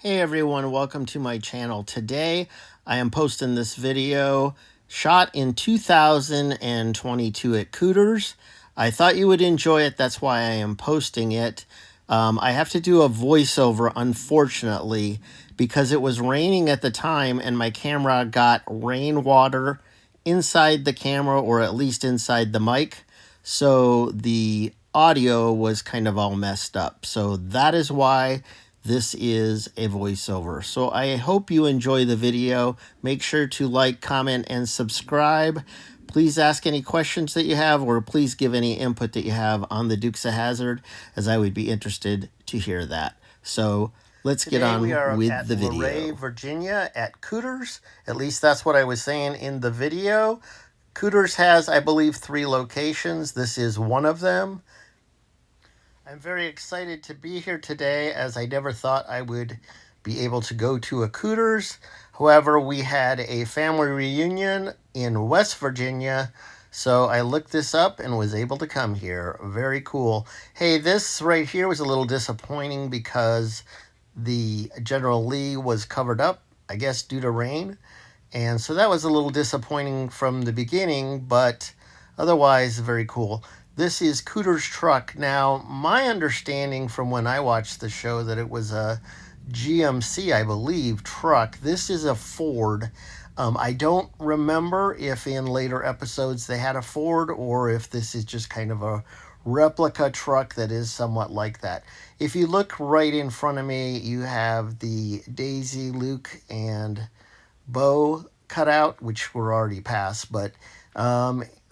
Hey everyone, welcome to my channel. Today I am posting this video shot in 2022 at Cooters. I thought you would enjoy it, that's why I am posting it. I have to do a voiceover, unfortunately, because it was raining at the time and my camera got rainwater inside the camera, or at least inside the mic. So the audio was kind of all messed up. So that is why this is a voiceover. So I hope you enjoy the video. Make sure to like, comment, and subscribe. Please ask any questions that you have, or please give any input that you have on the Dukes of Hazzard, as I would be interested to hear that. So let's get on with the video. inLuray, Virginia at Cooters. At least that's what I was saying in the video. Cooters has, I believe, 3 locations. This is one of them. I'm very excited to be here today, as I never thought I would be able to go to a Cooters. However, we had a family reunion in West Virginia, so I looked this up and was able to come here. Very cool. Hey, this right here was a little disappointing because the General Lee was covered up, I guess due to rain. And so that was a little disappointing from the beginning, but otherwise very cool. This is Cooter's truck. Now, my understanding from when I watched the show that it was a GMC, I believe, truck. This is a Ford. I don't remember if in later episodes they had a Ford or if this is just kind of a replica truck that is somewhat like that. If you look right in front of me, you have the Daisy, Luke, and Bo cutout, which we're already past, but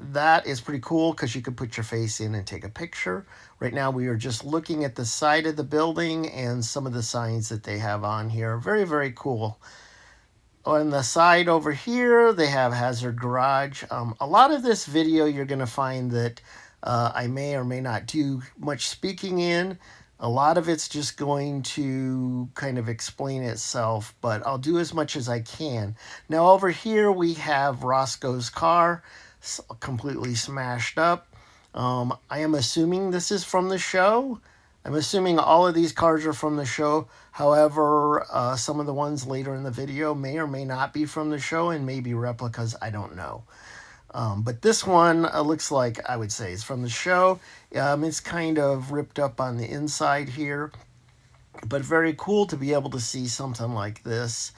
that is pretty cool because you could put your face in and take a picture. Right now we are just looking at the side of the building and some of the signs that they have on here. Very, very cool. On the side over here, they have Hazzard Garage. A lot of this video you're going to find that I may or may not do much speaking in. A lot of it's just going to kind of explain itself, but I'll do as much as I can. Now over here we have Roscoe's car, completely smashed up. I am assuming this is from the show. I'm assuming all of these cars are from the show. However, some of the ones later in the video may or may not be from the show and may be replicas. I don't know. But this one looks like, I would say, is from the show. It's kind of ripped up on the inside here, but very cool to be able to see something like this.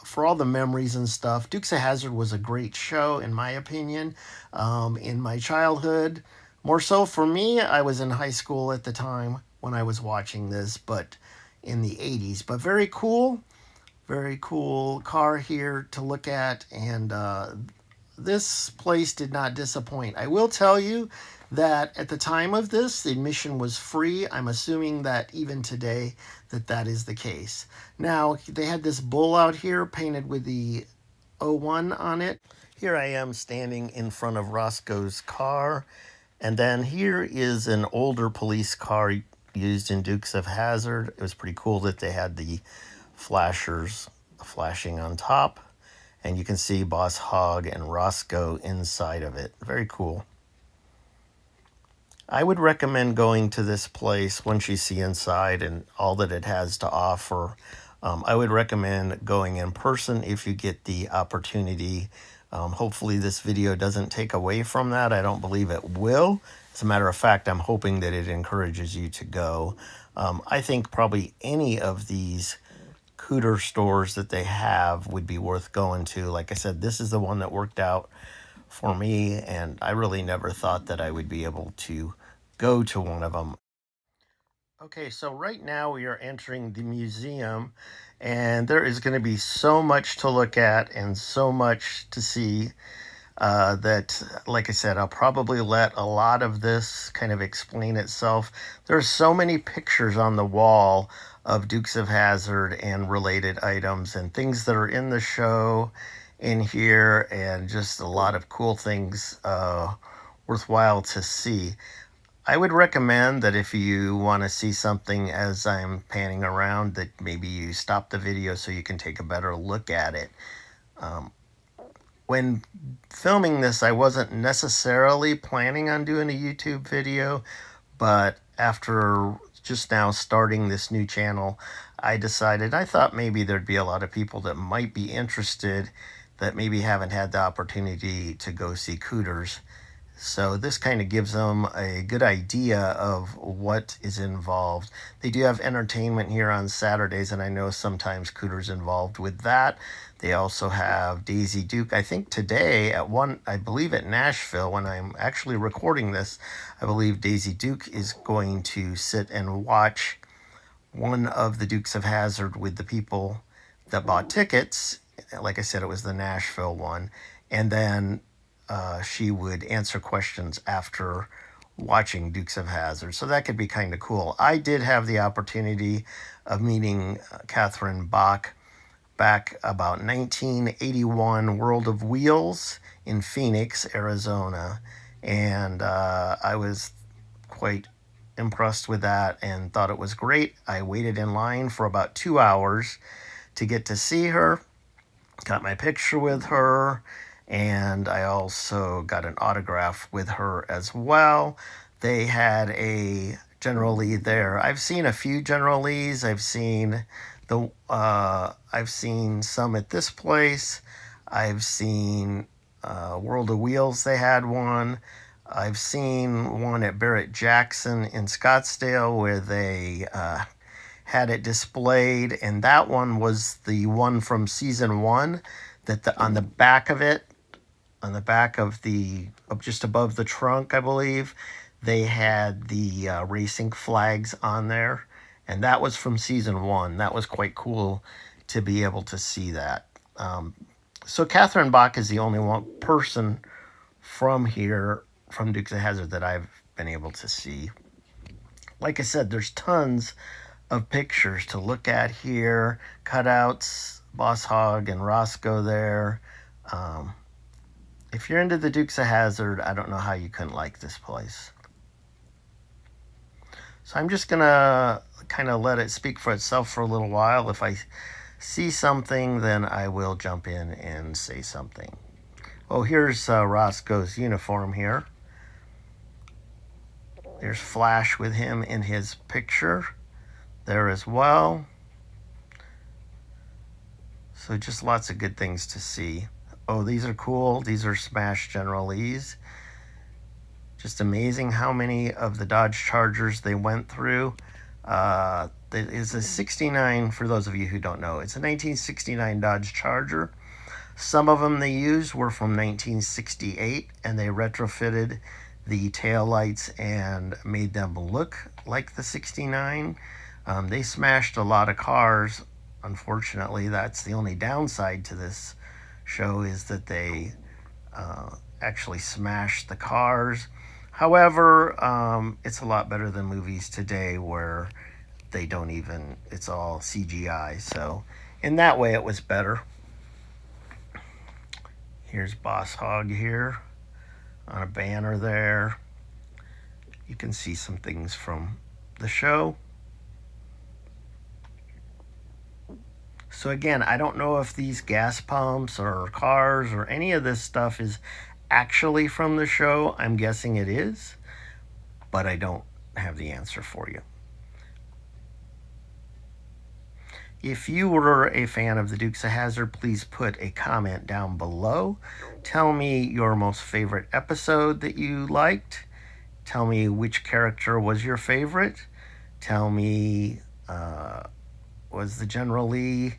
For all the memories and stuff, Dukes of Hazzard was a great show, in my opinion, in my childhood. More so for me, I was in high school at the time when I was watching this, but in the 80s. But very cool car here to look at, and this place did not disappoint. I will tell you that at the time of this, the admission was free. I'm assuming that even today that is the case. Now, they had this bull out here painted with the 01 on it. Here I am standing in front of Roscoe's car. And then here is an older police car used in Dukes of Hazzard. It was pretty cool that they had the flashers flashing on top. And you can see Boss Hogg and Roscoe inside of it. Very cool. I would recommend going to this place once you see inside and all that it has to offer. I would recommend going in person if you get the opportunity. Hopefully this video doesn't take away from that. I don't believe it will. As a matter of fact, I'm hoping that it encourages you to go. I think probably any of these Cooter stores that they have would be worth going to. Like I said, this is the one that worked out for me, and I really never thought that I would be able to go to one of them. Okay, so right now we are entering the museum, and there is going to be so much to look at and so much to see that, like I said, I'll probably let a lot of this kind of explain itself. There's so many pictures on the wall of Dukes of Hazzard and related items and things that are in the show in here, and just a lot of cool things worthwhile to see. I would recommend that if you want to see something as I'm panning around, that maybe you stop the video so you can take a better look at it. When filming this, I wasn't necessarily planning on doing a YouTube video, but after just now starting this new channel, I thought maybe there'd be a lot of people that might be interested that maybe haven't had the opportunity to go see Cooters. So this kind of gives them a good idea of what is involved. They do have entertainment here on Saturdays, and I know sometimes Cooter's involved with that. They also have Daisy Duke. I think today at I believe at Nashville, when I'm actually recording this, I believe Daisy Duke is going to sit and watch one of the Dukes of Hazzard with the people that bought tickets. Like I said, it was the Nashville one. And then she would answer questions after watching Dukes of Hazzard. So that could be kind of cool. I did have the opportunity of meeting Catherine Bach back about 1981 World of Wheels in Phoenix, Arizona. And I was quite impressed with that and thought it was great. I waited in line for about 2 hours to get to see her, got my picture with her, and I also got an autograph with her as well. They had a General Lee there. I've seen a few General Lees. I've seen some at this place. I've seen World of Wheels. They had one. I've seen one at Barrett Jackson in Scottsdale where they had it displayed, and that one was the one from season 1 that on the back of it, on the back of just above the trunk, I believe, they had the racing flags on there, and that was from season 1. That was quite cool to be able to see that. So Catherine Bach is the only one person from here, from Dukes of Hazzard, that I've been able to see. Like I said, there's tons of pictures to look at here, cutouts, Boss Hogg and Roscoe there. If you're into the Dukes of Hazzard, I don't know how you couldn't like this place. So I'm just going to kind of let it speak for itself for a little while. If I see something, then I will jump in and say something. Oh, here's Roscoe's uniform here. There's Flash with him in his picture there as well. So just lots of good things to see. Oh, these are cool. These are Smash General Lees. Just amazing how many of the Dodge Chargers they went through. It is a 69, for those of you who don't know. It's a 1969 Dodge Charger. Some of them they used were from 1968, and they retrofitted the taillights and made them look like the 69. They smashed a lot of cars. Unfortunately, that's the only downside to this show, is that they actually smashed the cars. However, it's a lot better than movies today where they don't even, it's all CGI. So in that way, it was better. Here's Boss Hogg here on a banner there. You can see some things from the show. So again, I don't know if these gas pumps or cars or any of this stuff is actually from the show. I'm guessing it is, but I don't have the answer for you. If you were a fan of the Dukes of Hazzard, please put a comment down below. Tell me your most favorite episode that you liked. Tell me which character was your favorite. Tell me, was the General Lee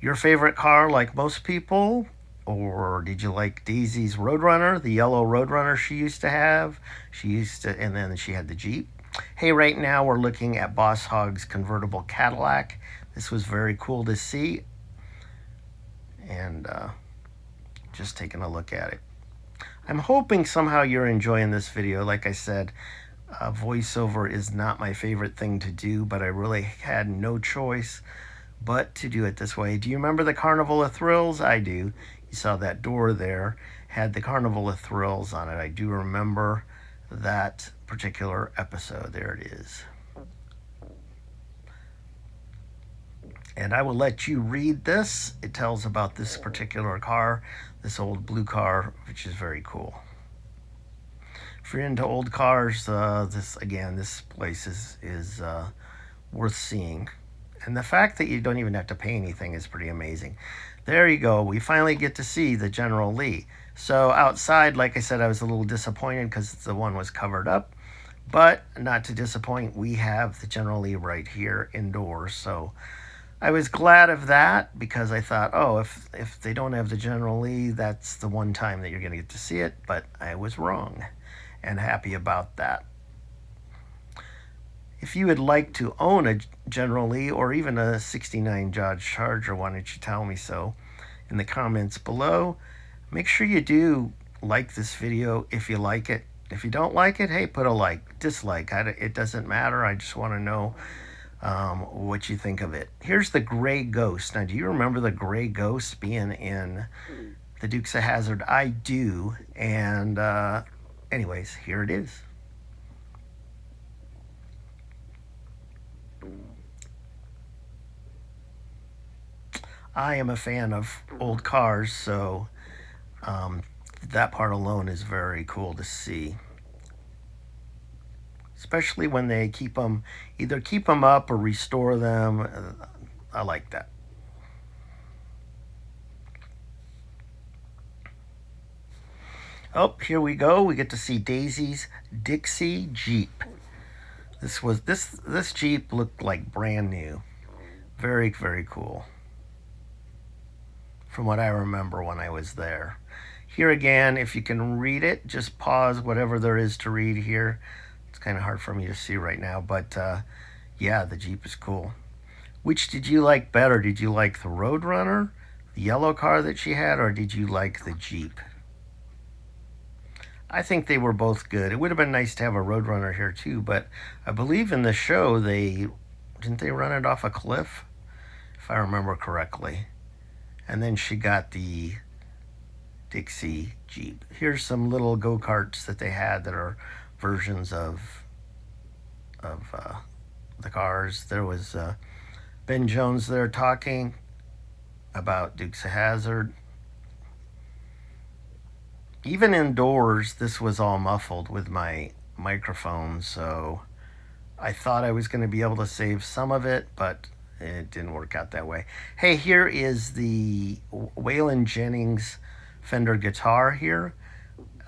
your favorite car like most people? Or did you like Daisy's Roadrunner, the yellow Roadrunner she used to have? And then she had the Jeep. Hey, right now we're looking at Boss Hogg's convertible Cadillac. This was very cool to see. And just taking a look at it. I'm hoping somehow you're enjoying this video. Like I said, voiceover is not my favorite thing to do, but I really had no choice but to do it this way. Do you remember the Carnival of Thrills? I do. You saw that door there, had the Carnival of Thrills on it. I do remember that particular episode. There it is. And I will let you read this. It tells about this particular car, this old blue car, which is very cool. If you're into old cars, this place is worth seeing. And the fact that you don't even have to pay anything is pretty amazing. There you go. We finally get to see the General Lee. So outside, like I said, I was a little disappointed because the one was covered up. But not to disappoint, we have the General Lee right here indoors. So I was glad of that because I thought, oh, if they don't have the General Lee, that's the one time that you're going to get to see it. But I was wrong and happy about that. If you would like to own a General Lee or even a 69 Dodge Charger, why don't you tell me so in the comments below. Make sure you do like this video if you like it. If you don't like it, hey, put a like, dislike. It doesn't matter. I just want to know what you think of it. Here's the Gray Ghost. Now, do you remember the Gray Ghost being in the Dukes of Hazzard? I do. And anyways, here it is. I am a fan of old cars, so that part alone is very cool to see. Especially when they either keep them up or restore them. I like that. Oh, here we go. We get to see Daisy's Dixie Jeep. This Jeep looked like brand new. Very, very cool. From what I remember when I was there. Here again, if you can read it, just pause whatever there is to read here. It's kind of hard for me to see right now, but yeah, the Jeep is cool. Which did you like better? Did you like the Roadrunner, the yellow car that she had, or did you like the Jeep? I think they were both good. It would have been nice to have a Roadrunner here too, but I believe in the show didn't they run it off a cliff, if I remember correctly. And then she got the Dixie Jeep. Here's some little go-karts that they had that are versions of the cars. There was Ben Jones there talking about Dukes of Hazzard. Even indoors, this was all muffled with my microphone, so I thought I was going to be able to save some of it, but it didn't work out that way. Hey, here is the Waylon Jennings Fender guitar here.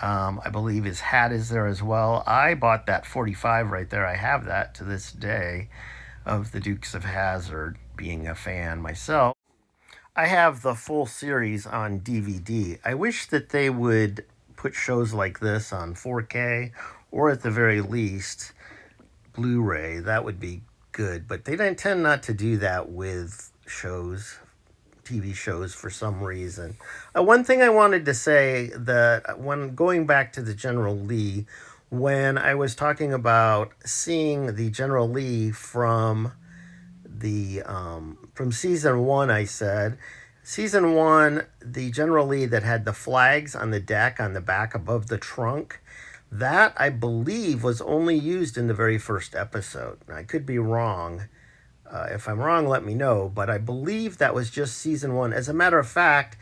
I believe his hat is there as well. I bought that 45 right there. I have that to this day of the Dukes of Hazzard, being a fan myself. I have the full series on DVD. I wish that they would put shows like this on 4K or at the very least Blu-ray. That would be good, but they tend not to do that with TV shows for some reason. One thing I wanted to say, that when going back to the General Lee, when I was talking about seeing the General Lee from season 1, I said season 1, the General Lee that had the flags on the deck on the back above the trunk, that, I believe, was only used in the very first episode. I could be wrong. If I'm wrong, let me know. But I believe that was just season 1. As a matter of fact,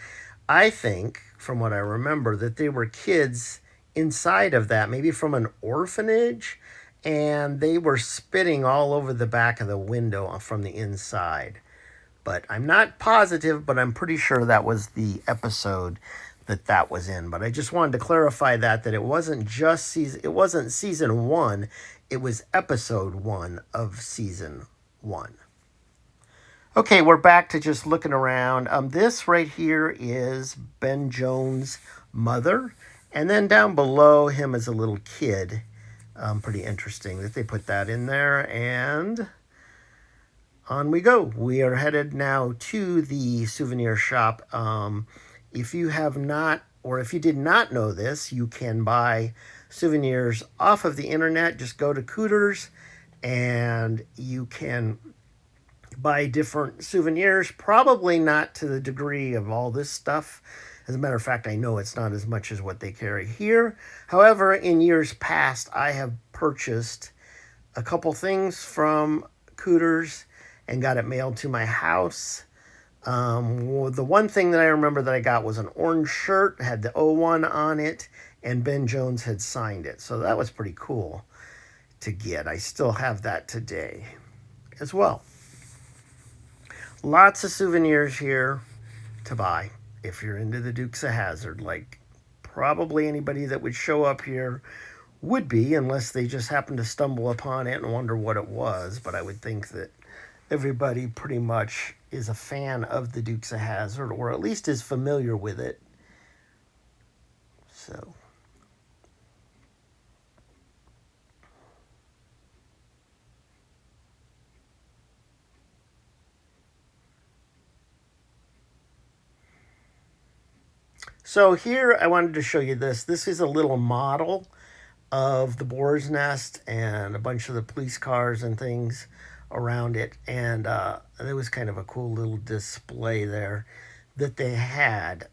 I think, from what I remember, that they were kids inside of that, maybe from an orphanage, and they were spitting all over the back of the window from the inside. But I'm not positive, but I'm pretty sure that was the episode that was in. But I just wanted to clarify that it wasn't just season 1, it was episode 1 of season 1. Okay, we're back to just looking around. This right here is Ben Jones' mother, and then down below him is a little kid. Pretty interesting that they put that in there, and on we go. We are headed now to the souvenir shop. If you have not, or if you did not know this, you can buy souvenirs off of the internet. Just go to Cooters and you can buy different souvenirs, probably not to the degree of all this stuff. As a matter of fact, I know it's not as much as what they carry here. However, in years past, I have purchased a couple things from Cooters and got it mailed to my house. The one thing that I remember that I got was an orange shirt, had the 01 on it, and Ben Jones had signed it. So that was pretty cool to get. I still have that today as well. Lots of souvenirs here to buy if you're into the Dukes of Hazzard. Like probably anybody that would show up here would be, unless they just happen to stumble upon it and wonder what it was. But I would think that everybody pretty much is a fan of the Dukes of Hazzard, or at least is familiar with it. So here I wanted to show you this. This is a little model of the boar's nest and a bunch of the police cars and things around it. And it was kind of a cool little display there that they had.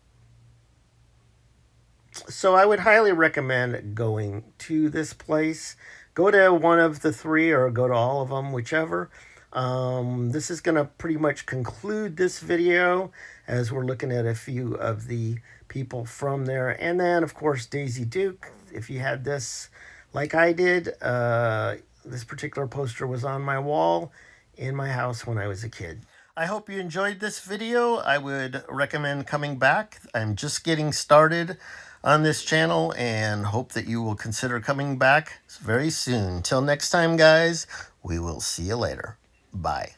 So I would highly recommend going to this place. Go to one of the three or go to all of them, whichever. This is going to pretty much conclude this video as we're looking at a few of the people from there. And then, of course, Daisy Duke. If you had this like I did, this particular poster was on my wall in my house when I was a kid. I hope you enjoyed this video. I would recommend coming back. I'm just getting started on this channel and hope that you will consider coming back very soon. Till next time, guys, we will see you later. Bye.